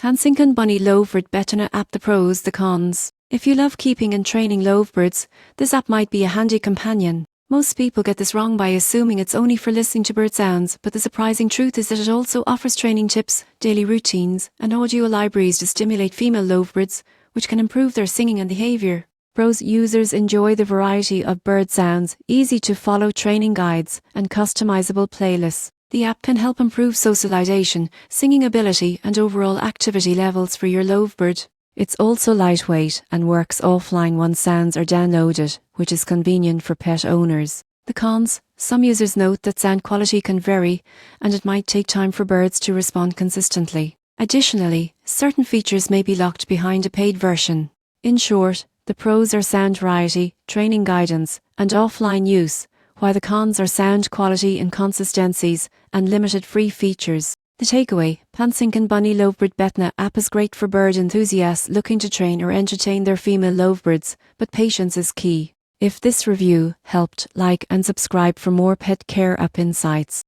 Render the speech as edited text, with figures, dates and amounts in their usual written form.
PANCINGAN BUNYI LOVEBIRD BETINA app. The pros, the cons. If you love keeping and training lovebirds, this app might be a handy companion. Most people get this wrong by assuming it's only for listening to bird sounds, but the surprising truth is that it also offers training tips, daily routines, and audio libraries to stimulate female lovebirds, which can improve their singing and behaviour. Pros: users enjoy the variety of bird sounds, easy to follow training guides, and customizable playlists. The app can help improve socialization, singing ability, and overall activity levels for your lovebird. It's also lightweight and works offline once sounds are downloaded, which is convenient for pet owners. The cons: some users note that sound quality can vary, and it might take time for birds to respond consistently. Additionally, certain features may be locked behind a paid version. In short, the pros are sound variety, training guidance, and offline use, while the cons are sound quality, inconsistencies, and limited free features. The takeaway: PANCINGAN BUNYI LOVEBIRD BETINA app is great for bird enthusiasts looking to train or entertain their female lovebirds, but patience is key. If this review helped, like and subscribe for more pet care app insights.